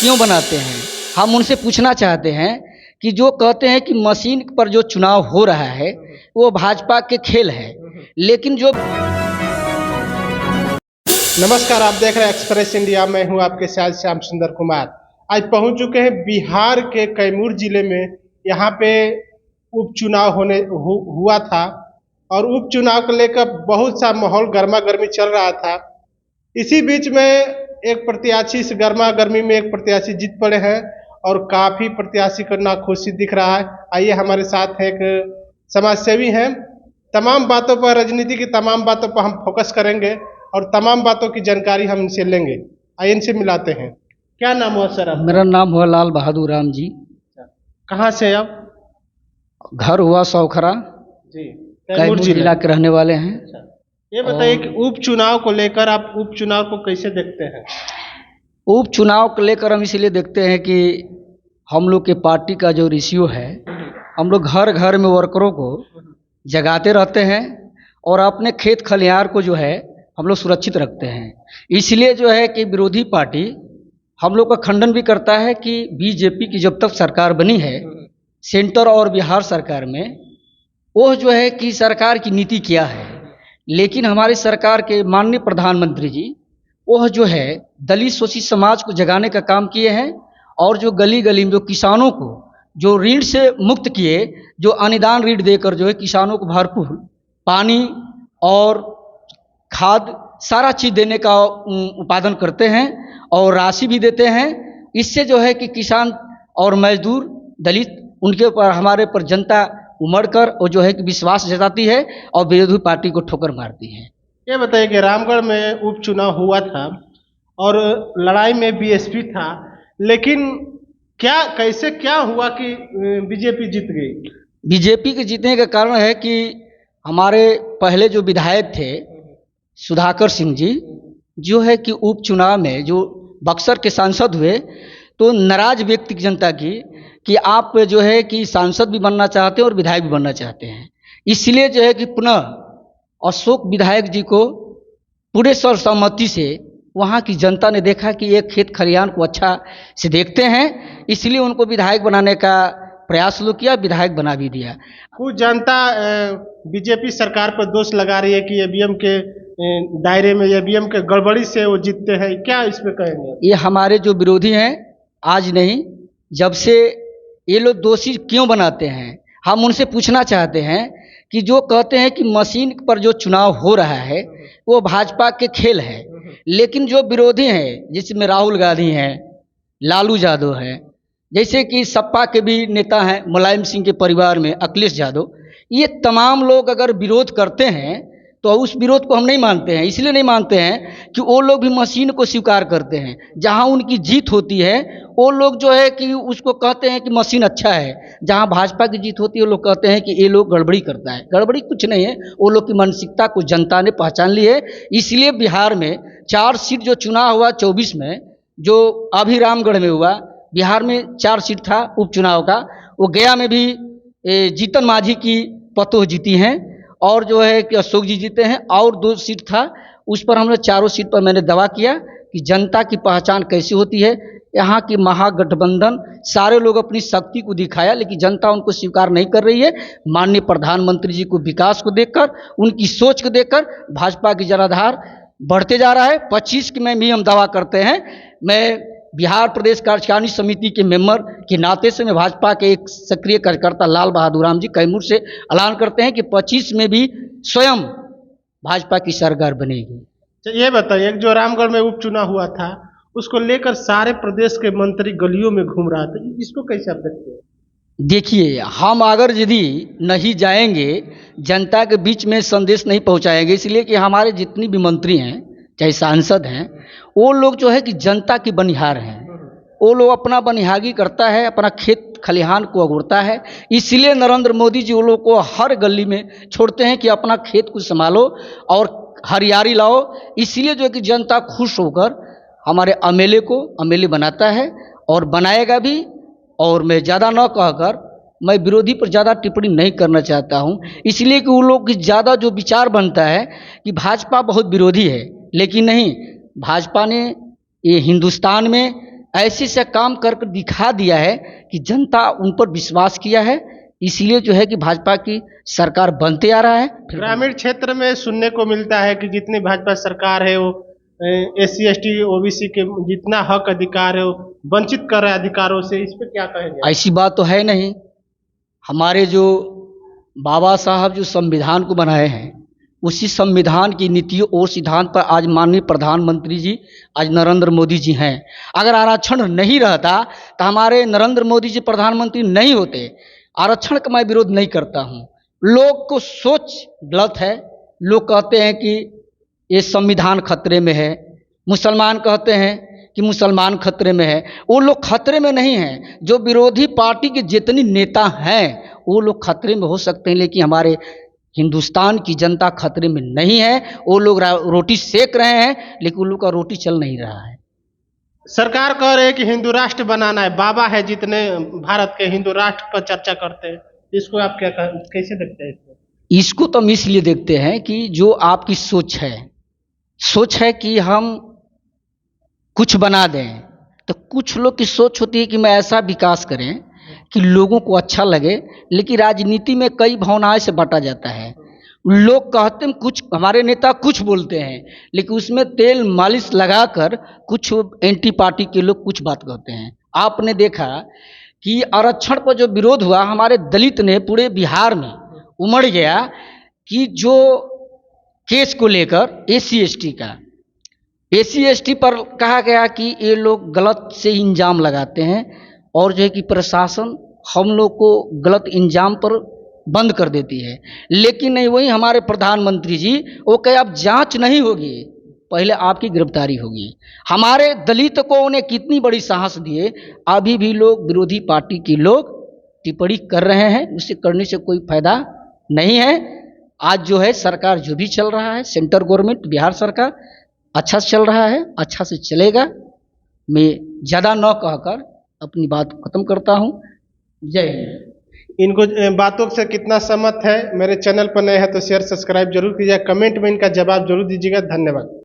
क्यों बनाते हैं? हम उनसे पूछना चाहते हैं कि जो कहते हैं कि मशीन पर जो चुनाव हो रहा है वो भाजपा के खेल है, लेकिन जो नमस्कार, आप देख रहे हैं एक्सप्रेस इंडिया। मैं हूं आपके साथ श्याम सुंदर कुमार। आज पहुंच चुके हैं बिहार के कैमूर जिले में। यहां पे उपचुनाव हुआ था और उपचुनाव को लेकर बहुत सा माहौल गर्मा गर्मी चल रहा था। इसी बीच में एक प्रत्याशी इस गर्मा गर्मी में एक प्रत्याशी जीत पड़े हैं और काफी प्रत्याशी को नाखुशी दिख रहा है। आइए, हमारे साथ एक समाज सेवी हैं। तमाम बातों पर, राजनीति की तमाम बातों पर हम फोकस करेंगे और तमाम बातों की जानकारी हम इनसे लेंगे। आइए इनसे मिलाते हैं। क्या नाम हुआ सर आपका? मेरा नाम हुआ लाल बहादुर राम जी। कहाँ से आप? घर हुआ सौखरा जी, कैमूर जिला के रहने वाले हैं। ये बताइए कि उपचुनाव को लेकर आप उपचुनाव को कैसे देखते हैं? उपचुनाव को लेकर हम इसलिए देखते हैं कि हम लोग के पार्टी का जो रेशियो है, हम लोग घर घर में वर्करों को जगाते रहते हैं और अपने खेत खलिहान को जो है हम लोग सुरक्षित रखते हैं। इसलिए जो है कि विरोधी पार्टी हम लोग का खंडन भी करता है कि बीजेपी की जब तक सरकार बनी है सेंटर और बिहार सरकार में, वो जो है कि सरकार की नीति क्या है। लेकिन हमारी सरकार के माननीय प्रधानमंत्री जी वह जो है दलित शोषित समाज को जगाने का काम किए हैं और जो गली गली में जो किसानों को जो ऋण से मुक्त किए, जो अनुदान ऋण देकर जो है किसानों को भरपूर पानी और खाद सारा चीज़ देने का उत्पादन करते हैं और राशि भी देते हैं। इससे जो है कि किसान और मजदूर दलित उनके ऊपर हमारे पर जनता उमड़ कर और जो है कि विश्वास जताती है और विरोधी पार्टी को ठोकर मारती है। ये बताइए कि रामगढ़ में उपचुनाव हुआ था और लड़ाई में बीएसपी था, लेकिन क्या हुआ कि बीजेपी जीत गई? बीजेपी के जीतने का कारण है कि हमारे पहले जो विधायक थे सुधाकर सिंह जी जो है कि उपचुनाव में जो बक्सर के सांसद हुए तो नाराज व्यक्ति की जनता की कि आप जो है कि सांसद भी बनना चाहते हैं और विधायक भी बनना चाहते हैं। इसलिए जो है कि पुनः अशोक विधायक जी को पूरे सर्वसम्मति से वहाँ की जनता ने देखा कि एक खेत खलिहान को अच्छा से देखते हैं, इसलिए उनको विधायक बनाने का प्रयास लोग किया, विधायक बना भी दिया। कुछ जनता बीजेपी सरकार पर दोष लगा रही है कि ईवीएम के दायरे में ईवीएम के गड़बड़ी से वो जीतते हैं। क्या इस पे कहेंगे? ये हमारे जो विरोधी हैं, आज नहीं जब से ये लोग दोषी क्यों बनाते हैं, हम उनसे पूछना चाहते हैं कि जो कहते हैं कि मशीन पर जो चुनाव हो रहा है वो भाजपा के खेल है, लेकिन जो विरोधी हैं जिसमें राहुल गांधी हैं, लालू यादव हैं, जैसे कि सपा के भी नेता हैं मुलायम सिंह के परिवार में अखिलेश यादव, ये तमाम लोग अगर विरोध करते हैं तो उस विरोध को हम नहीं मानते हैं। इसलिए नहीं मानते हैं कि वो लोग भी मशीन को स्वीकार करते हैं। जहां उनकी जीत होती है वो लोग जो है कि उसको कहते हैं कि मशीन अच्छा है, जहां भाजपा की जीत होती है वो लोग कहते हैं कि ये लोग गड़बड़ी करता है। गड़बड़ी कुछ नहीं है, वो लोग की मानसिकता को जनता ने पहचान ली है। इसलिए बिहार में 4 सीट जो चुनाव हुआ 24 में, जो अभी रामगढ़ में हुआ, बिहार में 4 सीट था उपचुनाव का, वो गया में भी जीतन मांझी की पतोह जीती हैं और जो है कि अशोक जी जीते हैं और 2 सीट था उस पर हमने चारों सीट पर मैंने दावा किया कि जनता की पहचान कैसी होती है। यहाँ की महागठबंधन सारे लोग अपनी शक्ति को दिखाया, लेकिन जनता उनको स्वीकार नहीं कर रही है। माननीय प्रधानमंत्री जी को विकास को देखकर, उनकी सोच को देखकर भाजपा की जनाधार बढ़ते जा रहा है। 25 में भी हम दावा करते हैं। मैं बिहार प्रदेश कार्यकारिणी समिति के मेंबर के नाते से मैं भाजपा के एक सक्रिय कार्यकर्ता लाल बहादुर राम जी कैमूर से ऐलान करते हैं कि 25 में भी स्वयं भाजपा की सरकार बनेगी। ये बताइए, जो रामगढ़ में उपचुनाव हुआ था उसको लेकर सारे प्रदेश के मंत्री गलियों में घूम रहा था, इसको कैसे आप देखते हैं? देखिए, हम अगर यदि नहीं जाएंगे, जनता के बीच में संदेश नहीं पहुंचाएंगे, इसलिए कि हमारे जितनी भी मंत्री हैं चाहे सांसद हैं, वो लोग जो है कि जनता की बनिहार हैं। वो लोग अपना बनिहागी करता है, अपना खेत खलिहान को अगुड़ता है। इसलिए नरेंद्र मोदी जी वो लोग को हर गली में छोड़ते हैं कि अपना खेत को संभालो और हरियाली लाओ। इसलिए जो है कि जनता खुश होकर हमारे एमएलए बनाता है और बनाएगा भी। और मैं ज़्यादा न कहकर मैं विरोधी पर ज़्यादा टिप्पणी नहीं करना चाहता हूँ, इसलिए कि वो लोग की ज़्यादा जो विचार बनता है कि भाजपा बहुत विरोधी है, लेकिन नहीं, भाजपा ने ये हिंदुस्तान में ऐसे से काम कर दिखा दिया है कि जनता उन पर विश्वास किया है, इसीलिए जो है कि भाजपा की सरकार बनते आ रहा है। ग्रामीण क्षेत्र में सुनने को मिलता है कि जितनी भाजपा सरकार है वो SC ST OBC के जितना हक अधिकार है वो वंचित कर रहा है अधिकारों से, इस पे क्या कहेंगे? ऐसी बात तो है नहीं। हमारे जो बाबा साहब जो संविधान को बनाए हैं, उसी संविधान की नीतियों और सिद्धांत पर आज माननीय प्रधानमंत्री जी, आज नरेंद्र मोदी जी हैं। अगर आरक्षण नहीं रहता तो हमारे नरेंद्र मोदी जी प्रधानमंत्री नहीं होते। आरक्षण का मैं विरोध नहीं करता हूँ। लोग को सोच गलत है। लोग कहते हैं कि ये संविधान खतरे में है, मुसलमान कहते हैं कि मुसलमान खतरे में है। वो लोग खतरे में नहीं हैं। जो विरोधी पार्टी के जितने नेता हैं वो लोग खतरे में हो सकते हैं, लेकिन हमारे हिंदुस्तान की जनता खतरे में नहीं है। वो लोग रोटी सेक रहे हैं, लेकिन उन लोग का रोटी चल नहीं रहा है। सरकार कह रहे हैं कि हिंदू राष्ट्र बनाना है, बाबा है जितने भारत के हिंदू राष्ट्र पर चर्चा करते हैं, इसको आप कैसे देखते हैं? इसको तो हम इसलिए देखते हैं कि जो आपकी सोच है कि हम कुछ बना दें, तो कुछ लोग की सोच होती है कि मैं ऐसा विकास करें कि लोगों को अच्छा लगे। लेकिन राजनीति में कई भावनाएं से बांटा जाता है। लोग कहते हैं कुछ, हमारे नेता कुछ बोलते हैं, लेकिन उसमें तेल मालिश लगाकर कुछ एंटी पार्टी के लोग कुछ बात कहते हैं। आपने देखा कि आरक्षण पर जो विरोध हुआ, हमारे दलित ने पूरे बिहार में उमड़ गया कि जो केस को लेकर SC ST पर कहा गया कि ये लोग गलत से इंजाम लगाते हैं और जो है कि प्रशासन हम लोग को गलत इंजाम पर बंद कर देती है। लेकिन नहीं, वही हमारे प्रधानमंत्री जी वो कहे अब जांच नहीं होगी, पहले आपकी गिरफ्तारी होगी। हमारे दलित को उन्हें कितनी बड़ी साहस दिए। अभी भी लोग, विरोधी पार्टी के लोग टिप्पणी कर रहे हैं, उसे करने से कोई फायदा नहीं है। आज जो है सरकार जो भी चल रहा है, सेंटर गवर्नमेंट बिहार सरकार अच्छा से चल रहा है, अच्छा से चलेगा। मैं ज़्यादा न कहकर अपनी बात खत्म करता हूँ। जय हिंद। इनको बातों से कितना सहमत है? मेरे चैनल पर नए हैं तो शेयर सब्सक्राइब जरूर कीजिएगा, कमेंट में इनका जवाब जरूर दीजिएगा। धन्यवाद।